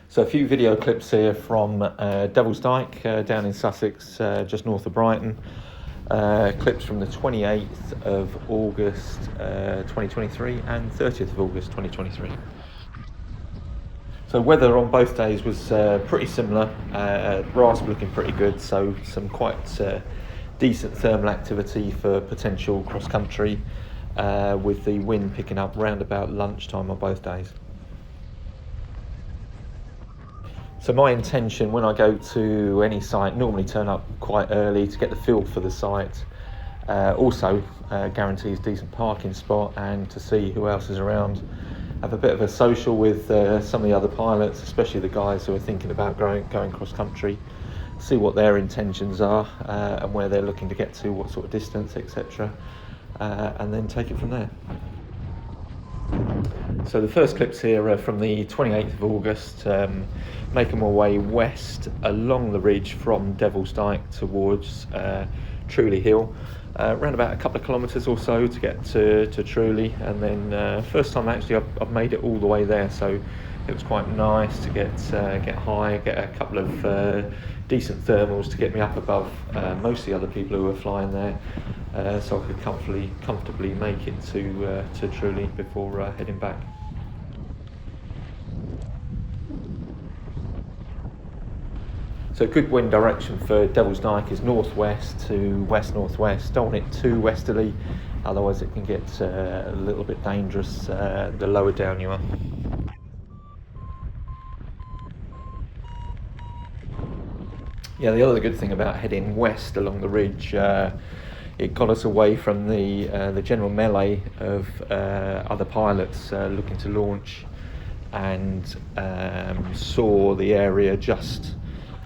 So a few video clips here from Devils Dyke down in Sussex, just north of Brighton. Clips from the 28th of August 2023 and 30th of August 2023. So weather on both days was pretty similar. RASP looking pretty good, so some quite decent thermal activity for potential cross-country, with the wind picking up round about lunchtime on both days. So my intention when I go to any site, normally turn up quite early to get the feel for the site, also guarantees decent parking spot and to see who else is around, have a bit of a social with some of the other pilots, especially the guys who are thinking about going cross country, see what their intentions are and where they're looking to get to, what sort of distance, etc., and then take it from there. So the first clips here are from the 28th of August, making my way west along the ridge from Devils Dyke towards Truleigh Hill, around about a couple of kilometres or so to get to Truleigh, and then first time actually I've made it all the way there, so it was quite nice to get high, get a couple of decent thermals to get me up above most of the other people who were flying there, so I could comfortably make it to Truleigh before heading back. So good wind direction for Devils Dyke is northwest to west-northwest. Don't want it too westerly, otherwise it can get a little bit dangerous the lower down you are. Yeah, the other good thing about heading west along the ridge, it got us away from the general melee of other pilots looking to launch, and saw the area just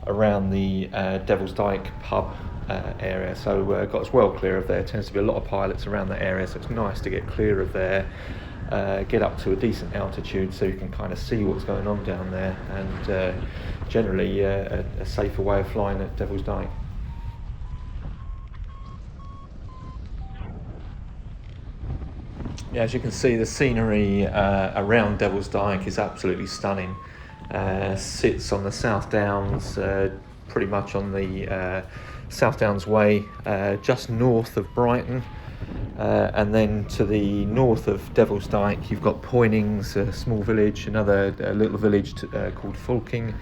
around the Devils Dyke pub area, so got us well clear of there. Tends to be a lot of pilots around that area, so it's nice to get clear of there, get up to a decent altitude so you can kind of see what's going on down there, and generally a safer way of flying at Devils Dyke. Yeah, as you can see, the scenery around Devils Dyke is absolutely stunning. Sits on the South Downs, pretty much on the South Downs Way, just north of Brighton, and then to the north of Devils Dyke you've got Poynings, a small village, another little village called Fulking,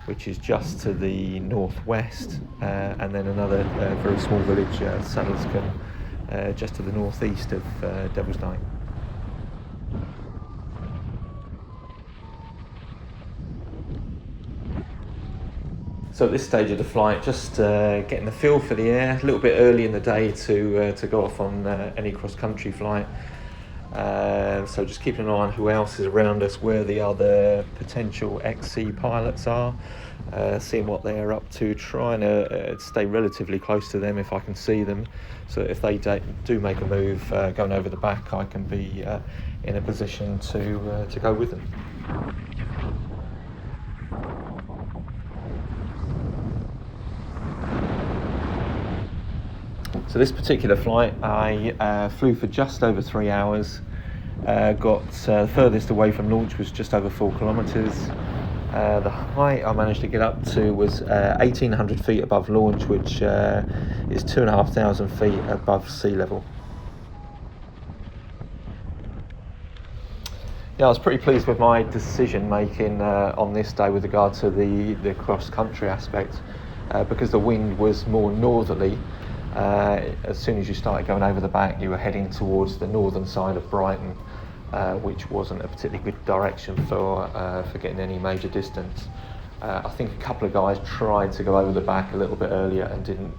which is just to the northwest, and then another very small village, Sussex, just to the northeast of Devils Dyke. So at this stage of the flight, just getting the feel for the air, a little bit early in the day to go off on any cross-country flight. So just keeping an eye on who else is around us, where the other potential XC pilots are, seeing what they're up to, trying to stay relatively close to them if I can see them, so if they do make a move going over the back, I can be in a position to go with them. So this particular flight I flew for just over 3 hours, got furthest away from launch was just over 4 kilometres. The height I managed to get up to was 1,800 feet above launch, which is 2,500 feet above sea level. Yeah, I was pretty pleased with my decision making on this day with regard to the cross-country aspect, because the wind was more northerly. As soon as you started going over the back, you were heading towards the northern side of Brighton, which wasn't a particularly good direction for getting any major distance. I think a couple of guys tried to go over the back a little bit earlier and didn't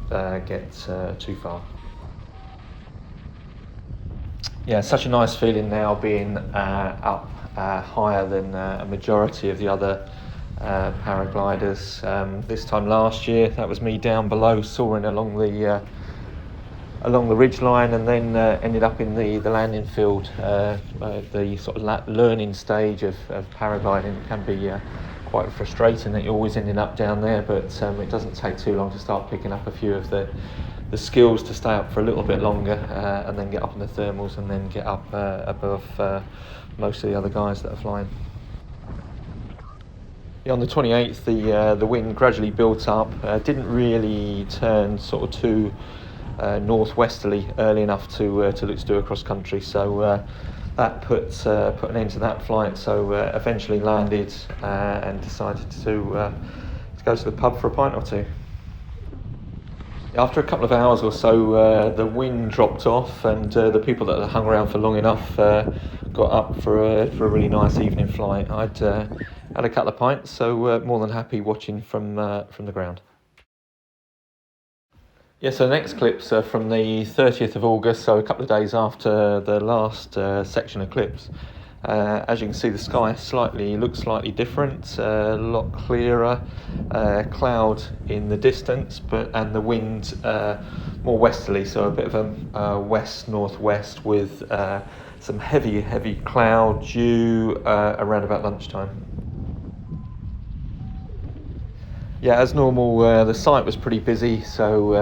get too far. Yeah, such a nice feeling now being up higher than a majority of the other paragliders. This time last year, that was me down below, soaring along the ridge line, and then ended up in the landing field. The sort of learning stage of paragliding can be quite frustrating, that you're always ending up down there, but it doesn't take too long to start picking up a few of the skills to stay up for a little bit longer, and then get up in the thermals, and then get up above most of the other guys that are flying. Yeah, on the 28th, the wind gradually built up. Didn't really turn sort of too northwesterly early enough to look to do a cross country. So that put an end to that flight. So eventually landed and decided to go to the pub for a pint or two. After a couple of hours or so, the wind dropped off, and the people that had hung around for long enough got up for a really nice evening flight. I'd had a couple of pints, so more than happy watching from the ground. Yeah, so the next clips are from the 30th of August, so a couple of days after the last section eclipse. As you can see, the sky looks slightly different, a lot clearer, cloud in the distance, and the wind more westerly, so a bit of a west-northwest with some heavy cloud due around about lunchtime. Yeah, as normal, the site was pretty busy, so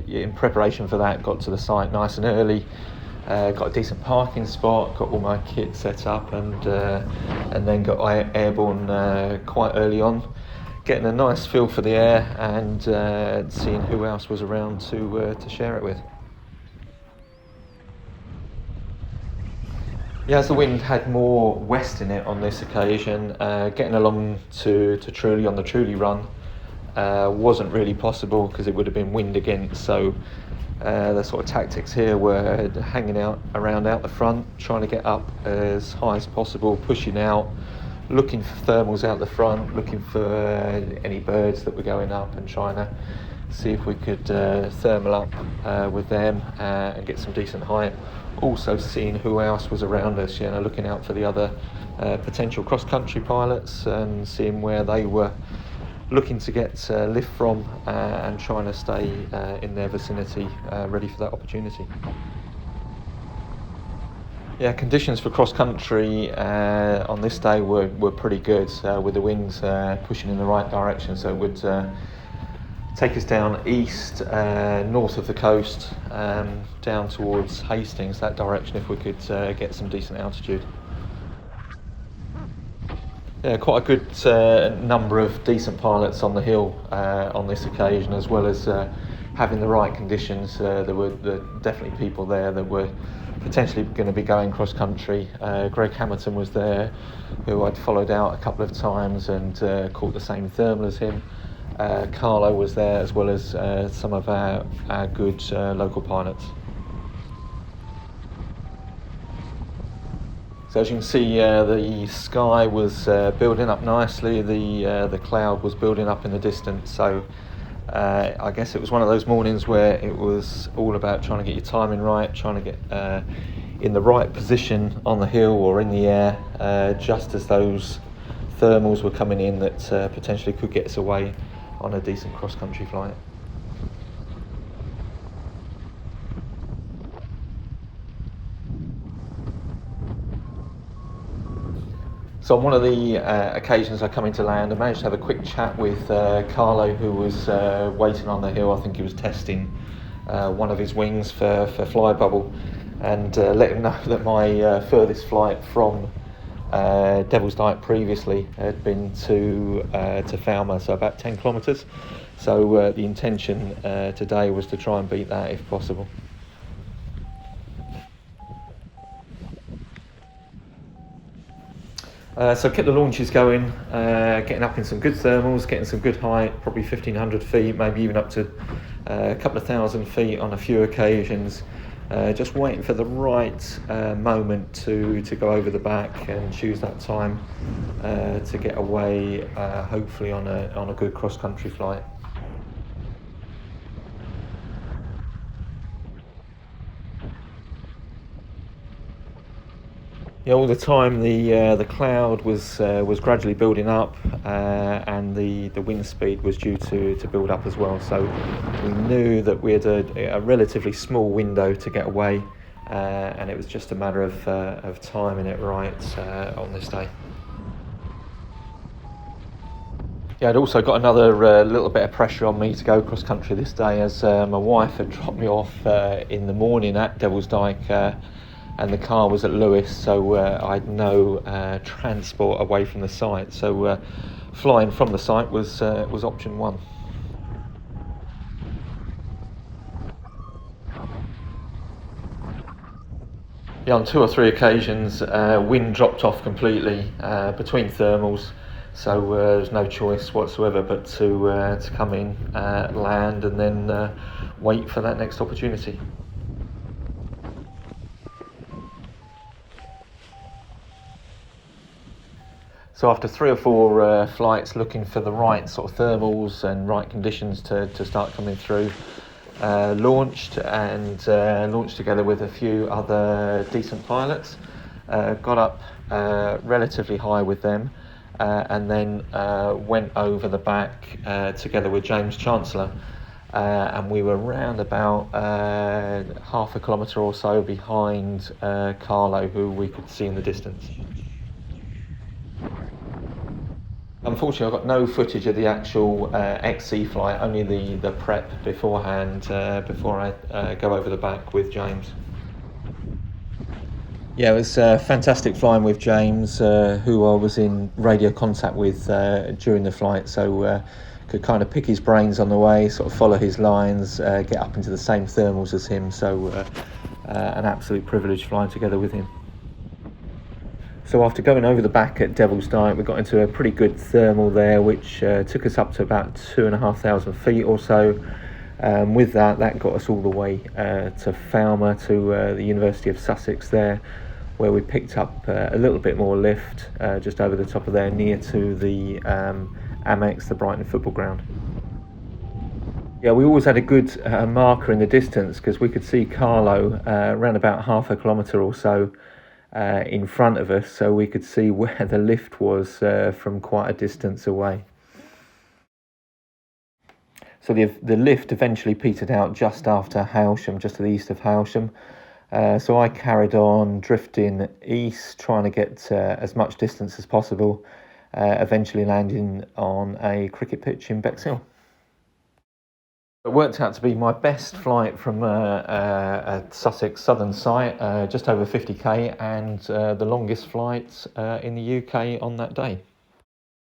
in preparation for that, got to the site nice and early. Got a decent parking spot, got all my kit set up, and then got airborne quite early on, getting a nice feel for the air and seeing who else was around to share it with. Yeah, as the wind had more west in it on this occasion, getting along to Truleigh on the Truleigh run wasn't really possible because it would have been wind against. So the sort of tactics here were hanging around out the front, trying to get up as high as possible, pushing out, looking for thermals out the front, looking for any birds that were going up, and trying to see if we could thermal up with them and get some decent height. Also seeing who else was around us, looking out for the other potential cross-country pilots and seeing where they were looking to get lift from and trying to stay in their vicinity, ready for that opportunity. Yeah, conditions for cross-country on this day were pretty good, with the winds pushing in the right direction, so it would take us down east, north of the coast, down towards Hastings, that direction, if we could get some decent altitude. Yeah, quite a good number of decent pilots on the hill on this occasion, as well as having the right conditions. There were definitely people there that were potentially going to be going cross country. Greg Hamilton was there, who I'd followed out a couple of times and caught the same thermal as him. Carlo was there, as well as some of our good local pilots. So as you can see, the sky was building up nicely. The cloud was building up in the distance. So I guess it was one of those mornings where it was all about trying to get your timing right, trying to get in the right position on the hill or in the air, just as those thermals were coming in that potentially could get us away on a decent cross-country flight. So on one of the occasions I come into land, I managed to have a quick chat with Carlo, who was waiting on the hill. I think he was testing one of his wings for fly bubble, and let him know that my furthest flight from Devils Dyke previously had been to Falmouth, so about 10 kilometres. So the intention today was to try and beat that if possible. So kept the launches going, getting up in some good thermals, getting some good height, probably 1,500 feet, maybe even up to a couple of thousand feet on a few occasions. Just waiting for the right moment to go over the back and choose that time to get away, hopefully on a good cross-country flight. Yeah, all the time the cloud was gradually building up, and the wind speed was due to build up as well. So we knew that we had a relatively small window to get away, and it was just a matter of timing it right on this day. Yeah, I'd also got another little bit of pressure on me to go cross country this day, as my wife had dropped me off in the morning at Devils Dyke and the car was at Lewes, so I had no transport away from the site. So flying from the site was option one. Yeah, on 2 or 3 occasions, wind dropped off completely between thermals, so there's no choice whatsoever but to come in, land, and then wait for that next opportunity. So after 3 or 4 flights looking for the right sort of thermals and right conditions to start coming through, launched together with a few other decent pilots, got up relatively high with them, and then went over the back together with James Chancellor, and we were around about half a kilometre or so behind Carlo, who we could see in the distance. Unfortunately, I've got no footage of the actual XC flight, only the prep beforehand, before I go over the back with James. Yeah, it was fantastic flying with James, who I was in radio contact with during the flight, so could kind of pick his brains on the way, sort of follow his lines, get up into the same thermals as him, so an absolute privilege flying together with him. So after going over the back at Devils Dyke, we got into a pretty good thermal there, which took us up to about 2,500 feet or so. With that got us all the way to Falmer, to the University of Sussex there, where we picked up a little bit more lift just over the top of there, near to the Amex, the Brighton football ground. Yeah, we always had a good marker in the distance, because we could see Carlo around about half a kilometre or so in front of us, so we could see where the lift was from quite a distance away. So the lift eventually petered out just after Hailsham, just to the east of Hailsham. So I carried on drifting east, trying to get as much distance as possible, eventually landing on a cricket pitch in Bexhill. It worked out to be my best flight from a Sussex southern site, just over 50k, and the longest flight in the UK on that day.